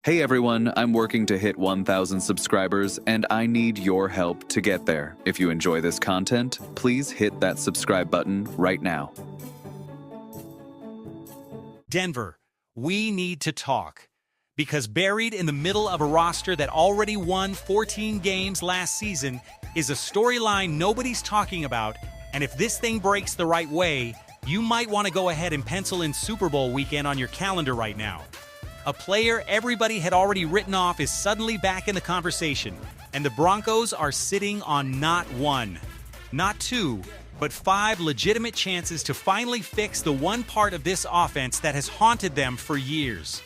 Hey everyone, I'm working to hit 1,000 subscribers and I need your help to get there. If you enjoy this content, please hit that subscribe button right now. Denver, we need to talk. Because buried in the middle of a roster that already won 14 games last season is a storyline nobody's talking about, and if this thing breaks the right way, you might want to go ahead and pencil in Super Bowl weekend on your calendar right now. A player everybody had already written off is suddenly back in the conversation, and the Broncos are sitting on not one, not two, but 5 legitimate chances to finally fix the one part of this offense that has haunted them for years.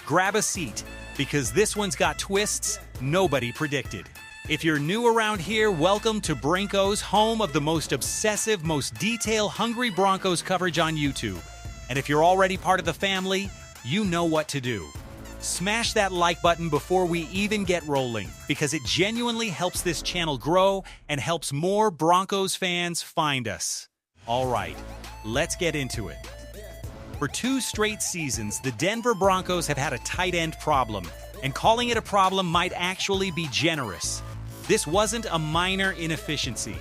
Grab a seat, because this one's got twists nobody predicted. If you're new around here, welcome to Broncos, home of the most obsessive, most detail-hungry Broncos coverage on YouTube. And if you're already part of the family, you know what to do. Smash that like button before we even get rolling, because it genuinely helps this channel grow and helps more Broncos fans find us. All right, let's get into it. For 2 straight seasons, the Denver Broncos have had a tight end problem, and calling it a problem might actually be generous. This wasn't a minor inefficiency.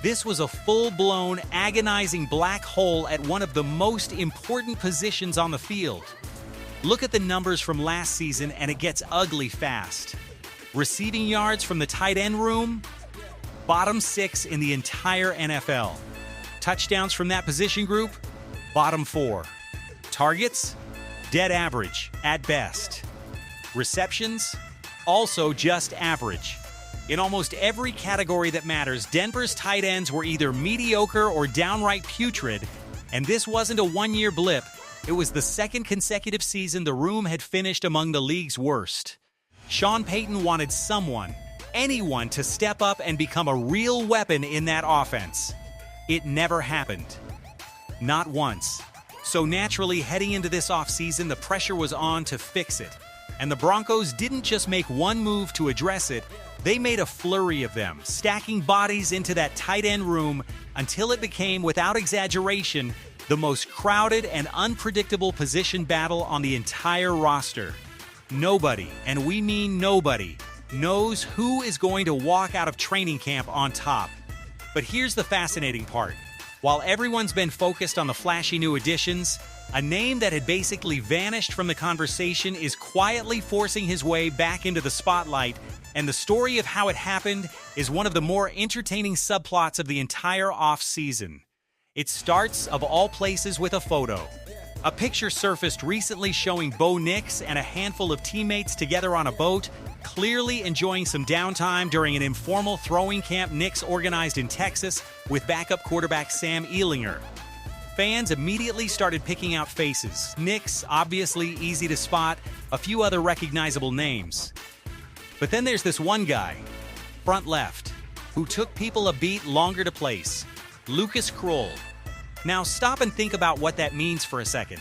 This was a full-blown, agonizing black hole at one of the most important positions on the field. Look at the numbers from last season and it gets ugly fast. Receiving yards from the tight end room, bottom 6 in the entire NFL. Touchdowns from that position group, bottom 4. Targets, dead average at best. Receptions, also just average. In almost every category that matters, Denver's tight ends were either mediocre or downright putrid, and this wasn't a one-year blip. It was the second consecutive season the room had finished among the league's worst. Sean Payton wanted someone, anyone, to step up and become a real weapon in that offense. It never happened. Not once. So naturally, heading into this offseason, the pressure was on to fix it. And the Broncos didn't just make one move to address it, they made a flurry of them, stacking bodies into that tight end room until it became, without exaggeration, the most crowded and unpredictable position battle on the entire roster. Nobody, and we mean nobody, knows who is going to walk out of training camp on top. But here's the fascinating part. While everyone's been focused on the flashy new additions, a name that had basically vanished from the conversation is quietly forcing his way back into the spotlight, and the story of how it happened is one of the more entertaining subplots of the entire off-season. It starts, of all places, with a photo. A picture surfaced recently showing Bo Nix and a handful of teammates together on a boat, clearly enjoying some downtime during an informal throwing camp Nix organized in Texas with backup quarterback Sam Ehlinger. Fans immediately started picking out faces. Nix, obviously easy to spot, a few other recognizable names. But then there's this one guy, front left, who took people a beat longer to place. Lucas Krull. Now stop and think about what that means for a second.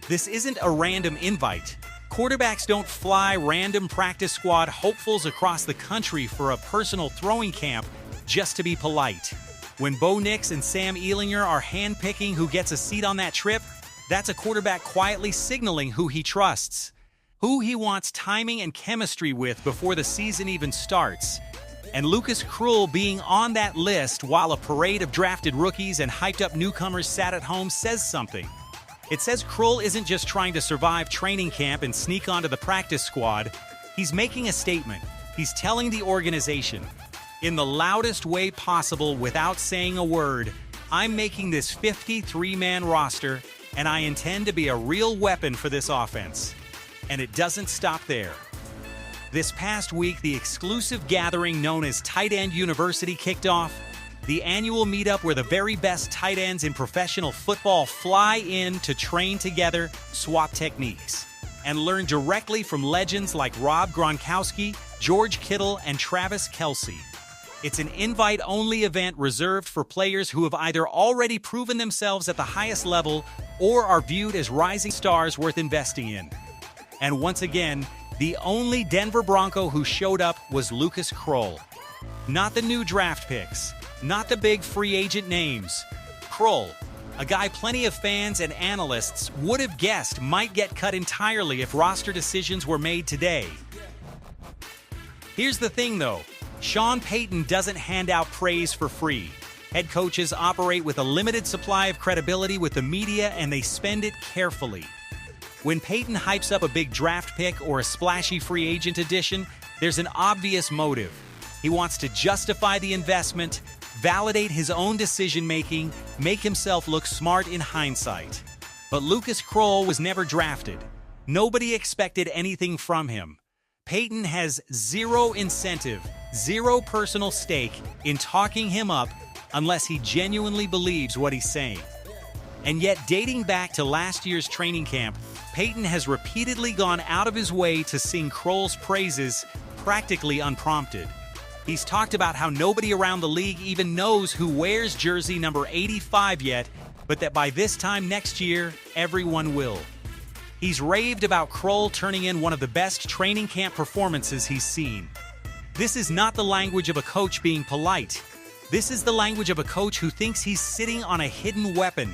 This isn't a random invite. Quarterbacks don't fly random practice squad hopefuls across the country for a personal throwing camp just to be polite. When Bo Nix and Sam Ehlinger are handpicking who gets a seat on that trip, that's a quarterback quietly signaling who he trusts, who he wants timing and chemistry with before the season even starts. And Lucas Krull being on that list while a parade of drafted rookies and hyped-up newcomers sat at home says something. It says Krull isn't just trying to survive training camp and sneak onto the practice squad. He's making a statement. He's telling the organization, in the loudest way possible without saying a word, I'm making this 53-man roster, and I intend to be a real weapon for this offense. And it doesn't stop there. This past week, the exclusive gathering known as Tight End University kicked off, the annual meetup where the very best tight ends in professional football fly in to train together, swap techniques, and learn directly from legends like Rob Gronkowski, George Kittle, and Travis Kelce. It's an invite-only event reserved for players who have either already proven themselves at the highest level or are viewed as rising stars worth investing in. And once again, the only Denver Bronco who showed up was Lucas Krull. Not the new draft picks, not the big free agent names. Krull, a guy plenty of fans and analysts would have guessed might get cut entirely if roster decisions were made today. Here's the thing though, Sean Payton doesn't hand out praise for free. Head coaches operate with a limited supply of credibility with the media and they spend it carefully. When Payton hypes up a big draft pick or a splashy free agent addition, there's an obvious motive. He wants to justify the investment, validate his own decision-making, make himself look smart in hindsight. But Lucas Krull was never drafted. Nobody expected anything from him. Payton has zero incentive, zero personal stake in talking him up unless he genuinely believes what he's saying. And yet, dating back to last year's training camp, Payton has repeatedly gone out of his way to sing Krull's praises practically unprompted. He's talked about how nobody around the league even knows who wears jersey number 85 yet, but that by this time next year, everyone will. He's raved about Krull turning in one of the best training camp performances he's seen. This is not the language of a coach being polite. This is the language of a coach who thinks he's sitting on a hidden weapon.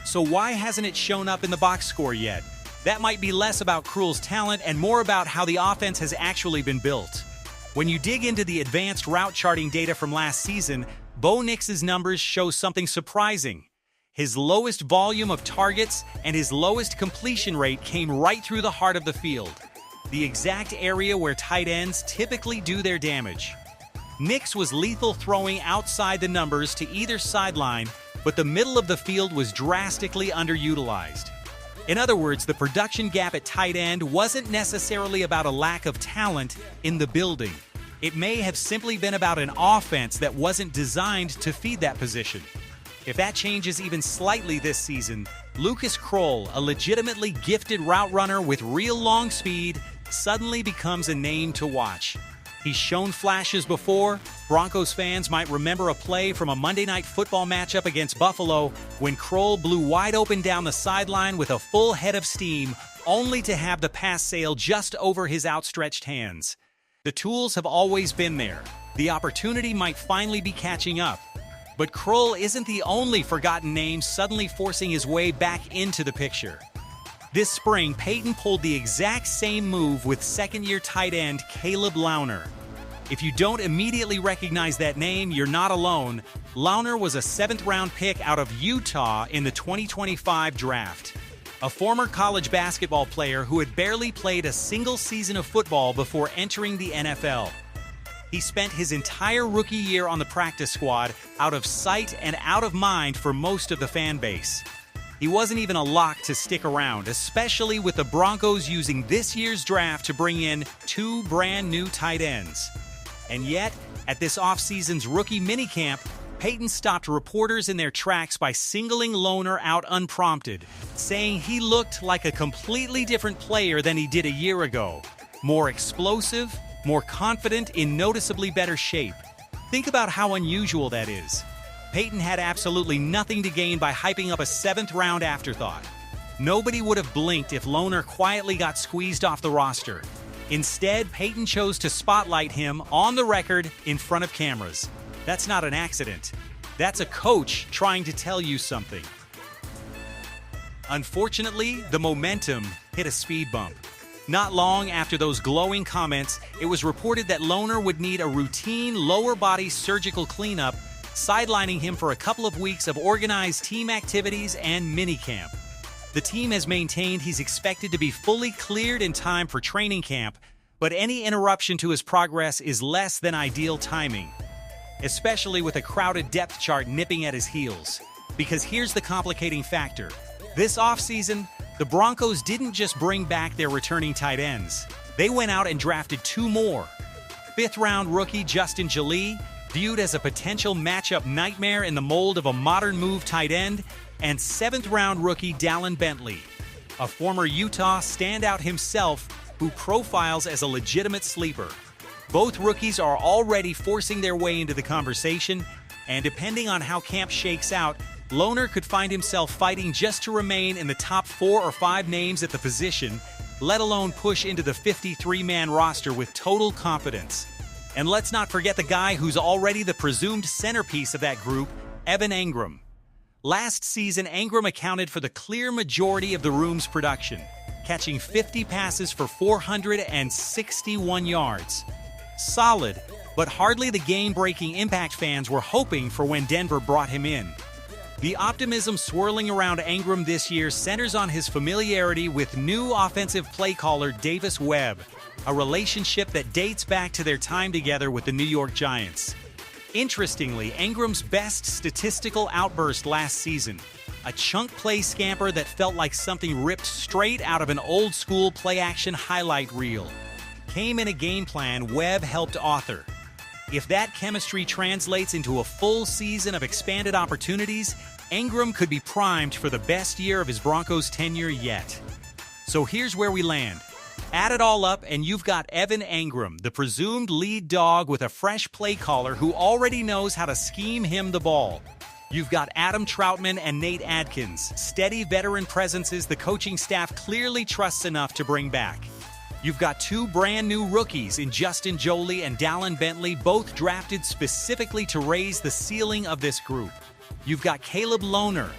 So why hasn't it shown up in the box score yet? That might be less about Krull's talent and more about how the offense has actually been built. When you dig into the advanced route charting data from last season, Bo Nix's numbers show something surprising. His lowest volume of targets and his lowest completion rate came right through the heart of the field, the exact area where tight ends typically do their damage. Nix was lethal throwing outside the numbers to either sideline, but the middle of the field was drastically underutilized. In other words, the production gap at tight end wasn't necessarily about a lack of talent in the building. It may have simply been about an offense that wasn't designed to feed that position. If that changes even slightly this season, Lucas Krull, a legitimately gifted route runner with real long speed, suddenly becomes a name to watch. He's shown flashes before. Broncos fans might remember a play from a Monday Night Football matchup against Buffalo when Krull blew wide open down the sideline with a full head of steam, only to have the pass sail just over his outstretched hands. The tools have always been there. The opportunity might finally be catching up. But Krull isn't the only forgotten name suddenly forcing his way back into the picture. This spring, Payton pulled the exact same move with second-year tight end Caleb Launer. If you don't immediately recognize that name, you're not alone. Launer was a seventh-round pick out of Utah in the 2025 draft. A former college basketball player who had barely played a single season of football before entering the NFL. He spent his entire rookie year on the practice squad, out of sight and out of mind for most of the fan base. He wasn't even a lock to stick around, especially with the Broncos using this year's draft to bring in two brand new tight ends. And yet, at this offseason's rookie minicamp, Payton stopped reporters in their tracks by singling Launer out unprompted, saying he looked like a completely different player than he did a year ago. More explosive, more confident, in noticeably better shape. Think about how unusual that is. Payton had absolutely nothing to gain by hyping up a seventh-round afterthought. Nobody would have blinked if Launer quietly got squeezed off the roster. Instead, Payton chose to spotlight him on the record in front of cameras. That's not an accident. That's a coach trying to tell you something. Unfortunately, the momentum hit a speed bump. Not long after those glowing comments, it was reported that Launer would need a routine lower body surgical cleanup, sidelining him for a couple of weeks of organized team activities and minicamp. The team has maintained he's expected to be fully cleared in time for training camp, but any interruption to his progress is less than ideal timing, especially with a crowded depth chart nipping at his heels. Because here's the complicating factor. This offseason, the Broncos didn't just bring back their returning tight ends. They went out and drafted two more. Fifth-round rookie Justin Jallee, viewed as a potential matchup nightmare in the mold of a modern move tight end, and seventh-round rookie Dallin Bentley, a former Utah standout himself who profiles as a legitimate sleeper. Both rookies are already forcing their way into the conversation, and depending on how camp shakes out, Launer could find himself fighting just to remain in the top 4 or 5 names at the position, let alone push into the 53-man roster with total confidence. And let's not forget the guy who's already the presumed centerpiece of that group, Evan Ingram. Last season, Ingram accounted for the clear majority of the room's production, catching 50 passes for 461 yards. Solid, but hardly the game-breaking impact fans were hoping for when Denver brought him in. The optimism swirling around Ingram this year centers on his familiarity with new offensive play caller Davis Webb, a relationship that dates back to their time together with the New York Giants. Interestingly, Ingram's best statistical outburst last season, a chunk play scamper that felt like something ripped straight out of an old-school play-action highlight reel, came in a game plan Webb helped author. If that chemistry translates into a full season of expanded opportunities, Ingram could be primed for the best year of his Broncos tenure yet. So here's where we land. Add it all up and you've got Evan Ingram, the presumed lead dog with a fresh play caller who already knows how to scheme him the ball. You've got Adam Troutman and Nate Adkins, steady veteran presences the coaching staff clearly trusts enough to bring back. You've got two brand new rookies in Justin Joly and Dallin Bentley, both drafted specifically to raise the ceiling of this group. You've got Caleb Lohner,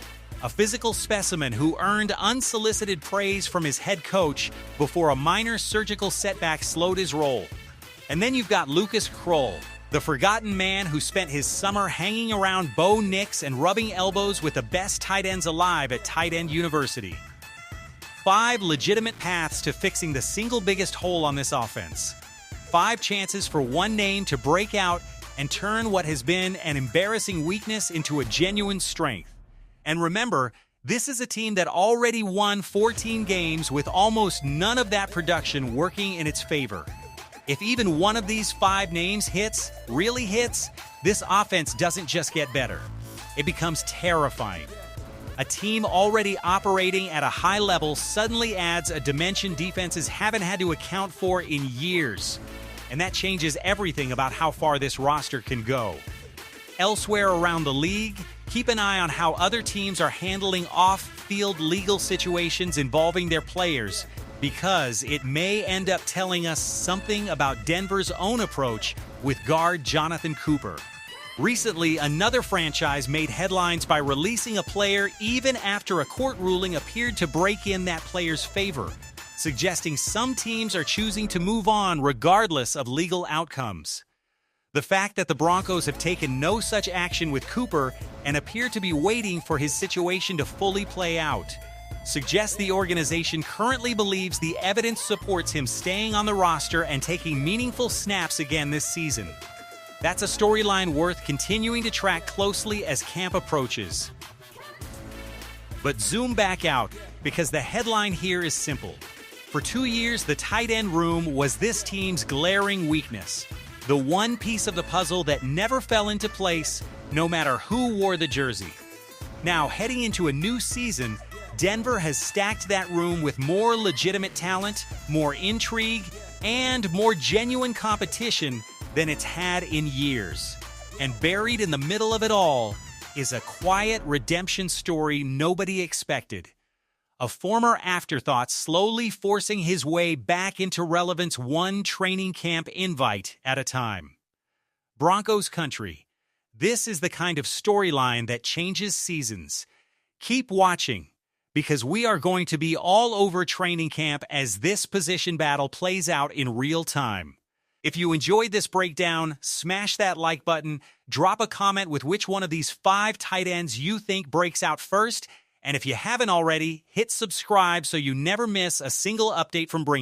a physical specimen who earned unsolicited praise from his head coach before a minor surgical setback slowed his role. And then you've got Lucas Krull, the forgotten man who spent his summer hanging around Bo Nix and rubbing elbows with the best tight ends alive at Tight End University. 5 legitimate paths to fixing the single biggest hole on this offense. 5 chances for one name to break out and turn what has been an embarrassing weakness into a genuine strength. And remember, this is a team that already won 14 games with almost none of that production working in its favor. If even one of these 5 names really hits, this offense doesn't just get better. It becomes terrifying. A team already operating at a high level suddenly adds a dimension defenses haven't had to account for in years. And that changes everything about how far this roster can go. Elsewhere around the league, keep an eye on how other teams are handling off-field legal situations involving their players, because it may end up telling us something about Denver's own approach with guard Jonathan Cooper. Recently, another franchise made headlines by releasing a player even after a court ruling appeared to break in that player's favor, suggesting some teams are choosing to move on regardless of legal outcomes. The fact that the Broncos have taken no such action with Cooper and appear to be waiting for his situation to fully play out suggests the organization currently believes the evidence supports him staying on the roster and taking meaningful snaps again this season. That's a storyline worth continuing to track closely as camp approaches. But zoom back out, because the headline here is simple. For 2 years, the tight end room was this team's glaring weakness, the one piece of the puzzle that never fell into place, no matter who wore the jersey. Now, heading into a new season, Denver has stacked that room with more legitimate talent, more intrigue, and more genuine competition than it's had in years. And buried in the middle of it all is a quiet redemption story nobody expected. A former afterthought slowly forcing his way back into relevance one training camp invite at a time. Broncos country, this is the kind of storyline that changes seasons. Keep watching, because we are going to be all over training camp as this position battle plays out in real time. If you enjoyed this breakdown, smash that like button, drop a comment with which one of these 5 tight ends you think breaks out first, and if you haven't already, hit subscribe so you never miss a single update from Broncos.